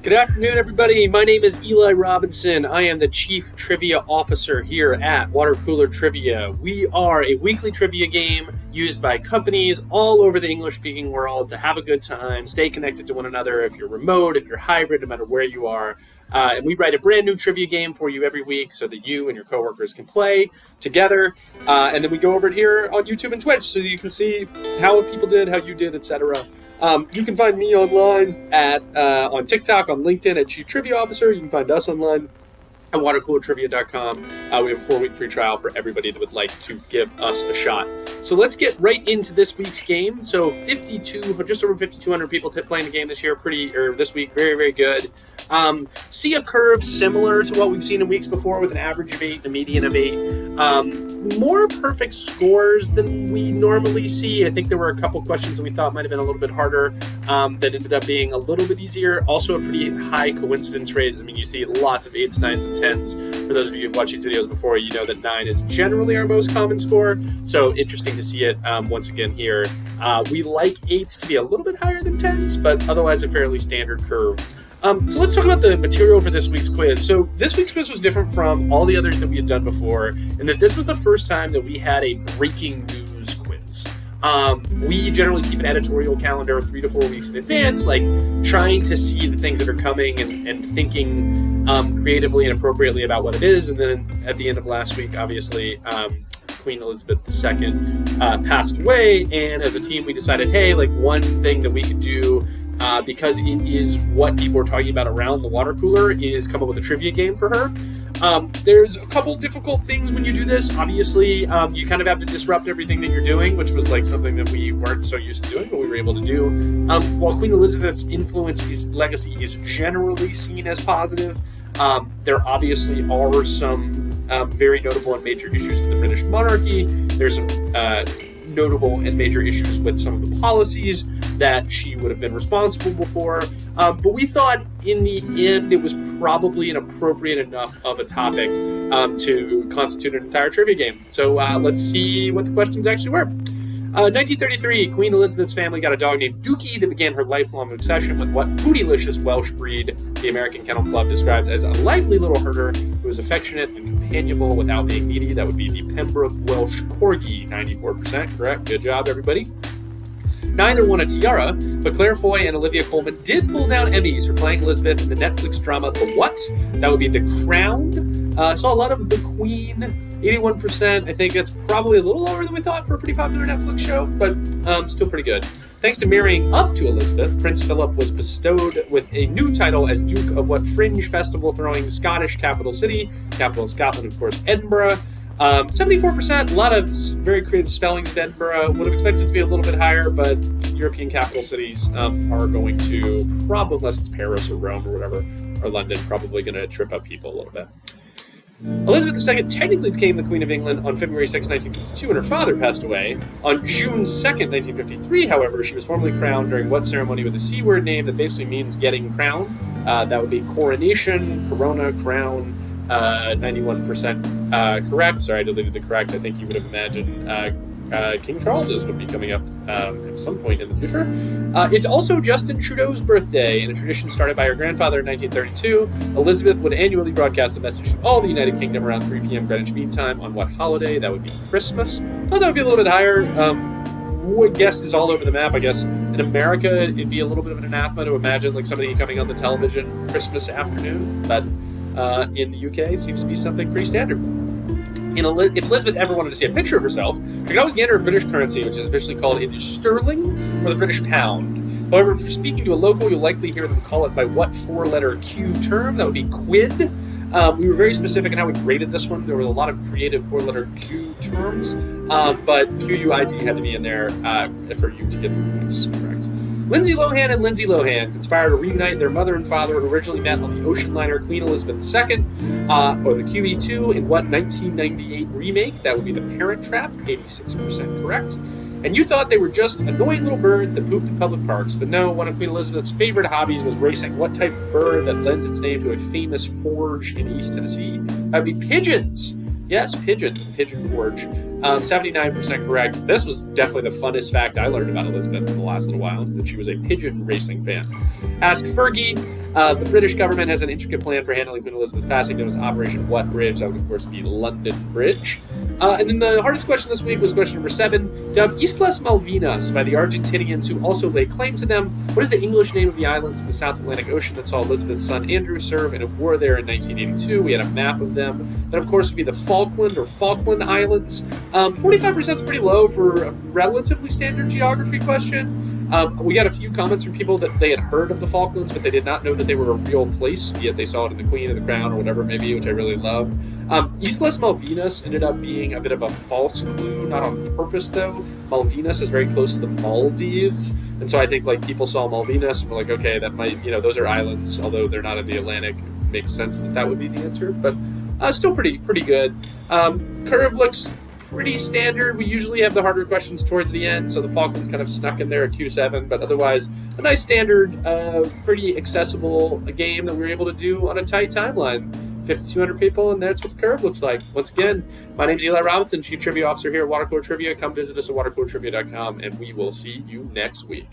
Good afternoon, everybody. My name is Eli Robinson. I am the Chief Trivia Officer here at Water Cooler Trivia. We are a weekly trivia game used by companies all over the English-speaking world to have a good time, stay connected to one another if you're remote, if you're hybrid, no matter where you are. And we write a brand new trivia game for you every week so that you and your coworkers can play together. And then we go over it here on YouTube and Twitch so that you can see how people did, how you did, etc. You can find me online on TikTok, on LinkedIn at Chief Trivia Officer. You can find us online at watercoolertrivia.com. We have a 4-week free trial for everybody that would like to give us a shot. So let's get right into this week's game. So just over 5,200 people playing the game this week. Very, very good. See a curve similar to what we've seen in weeks before with an average of 8 and a median of 8. More perfect scores than we normally see. I think there were a couple questions that we thought might have been a little bit harder that ended up being a little bit easier. Also a pretty high coincidence rate. I mean, you see lots of 8s, 9s, and 10s. For those of you who've watched these videos before, you know that 9 is generally our most common score. So interesting to see it once again here. We like 8s to be a little bit higher than 10s, but otherwise a fairly standard curve. So let's talk about the material for this week's quiz. So this week's quiz was different from all the others that we had done before, in that this was the first time that we had a breaking news quiz. We generally keep an editorial calendar 3 to 4 weeks in advance, like trying to see the things that are coming and thinking creatively and appropriately about what it is. And then at the end of last week, obviously, Queen Elizabeth II passed away, and as a team we decided, hey, like one thing that we could do because it is what people are talking about around the water cooler is come up with a trivia game for her. There's a couple difficult things when you do this. Obviously, you kind of have to disrupt everything that you're doing, which was like something that we weren't so used to doing, but we were able to do. While Queen Elizabeth's legacy is generally seen as positive, there obviously are some very notable and major issues with the British monarchy. There's some notable and major issues with some of the policies that she would have been responsible for. But we thought in the end it was probably an appropriate enough of a topic to constitute an entire trivia game. So let's see what the questions actually were. 1933, Queen Elizabeth's family got a dog named Dookie that began her lifelong obsession with what bootylicious Welsh breed the American Kennel Club describes as a lively little herder who is affectionate and companionable without being needy. That would be the Pembroke Welsh Corgi, 94%, correct? Good job, everybody. Neither won a tiara, but Claire Foy and Olivia Colman did pull down Emmys for playing Elizabeth in the Netflix drama The What? That would be The Crown. Saw a lot of The Queen, 81%. I think it's probably a little lower than we thought for a pretty popular Netflix show, but still pretty good. Thanks to marrying up to Elizabeth, Prince Philip was bestowed with a new title as Duke of what fringe festival throwing Scottish capital city? Capital in Scotland, of course, Edinburgh. 74%, a lot of very creative spellings of Edinburgh. Would have expected it to be a little bit higher, but European capital cities are going to, probably, unless it's Paris or Rome or whatever, or London, probably going to trip up people a little bit. Elizabeth II technically became the Queen of England on February 6, 1952, when her father passed away. On June 2nd, 1953, however, she was formally crowned during what ceremony with a C-word name that basically means getting crowned? That would be coronation, corona, crown. 91% correct. Sorry, I deleted the correct. I think you would have imagined King Charles's would be coming up at some point in the future. It's also Justin Trudeau's birthday, in a tradition started by her grandfather in 1932. Elizabeth would annually broadcast a message to all the United Kingdom around 3 p.m. Greenwich Mean Time on what holiday? That would be Christmas. Thought that would be a little bit higher. Guess is all over the map. I guess in America it'd be a little bit of an anathema to imagine like somebody coming on the television Christmas afternoon, but in the UK, it seems to be something pretty standard. If Elizabeth ever wanted to see a picture of herself, she could always get her British currency, which is officially called either sterling or the British pound. However, if you're speaking to a local, you'll likely hear them call it by what 4-letter Q term? That would be quid. We were very specific in how we graded this one. There were a lot of creative 4-letter Q terms, but QUID had to be in there for you to get the points correct. Lindsay Lohan and Lindsay Lohan conspire to reunite their mother and father who originally met on the ocean liner Queen Elizabeth II, or the QE2, in what 1998 remake? That would be The Parent Trap, 86% correct. And you thought they were just annoying little bird that pooped in public parks, but no, one of Queen Elizabeth's favorite hobbies was racing. What type of bird that lends its name to a famous forge in East Tennessee? That would be pigeons. Yes, pigeons, Pigeon Forge. 79% correct. This was definitely the funnest fact I learned about Elizabeth in the last little while, that she was a pigeon racing fan. Ask Fergie. The British government has an intricate plan for handling Queen Elizabeth's passing, known as Operation What Bridge? That would, of course, be London Bridge. And then the hardest question this week was question number 7. Dubbed Islas Malvinas by the Argentinians who also lay claim to them, what is the English name of the islands in the South Atlantic Ocean that saw Elizabeth's son Andrew serve in a war there in 1982? We had a map of them. Then, of course, would be the Falkland or Falkland Islands. 45% is pretty low for a relatively standard geography question. We got a few comments from people that they had heard of the Falklands, but they did not know that they were a real place, be it they saw it in the Queen or the Crown or whatever it may be, which I really love. Islas Malvinas ended up being a bit of a false clue, not on purpose though. Malvinas is very close to the Maldives, and so I think like people saw Malvinas and were like, okay, that might, those are islands, although they're not in the Atlantic. It makes sense that would be the answer, but still pretty good. Curve looks pretty standard. We usually have the harder questions towards the end, so the Falkland kind of snuck in there at Q7, but otherwise a nice standard, pretty accessible game that we were able to do on a tight timeline. 5,200 people, and that's what the curve looks like. Once again, my name's Eli Robinson, Chief Trivia Officer here at Watercooler Trivia. Come visit us at watercoolertrivia.com, and we will see you next week.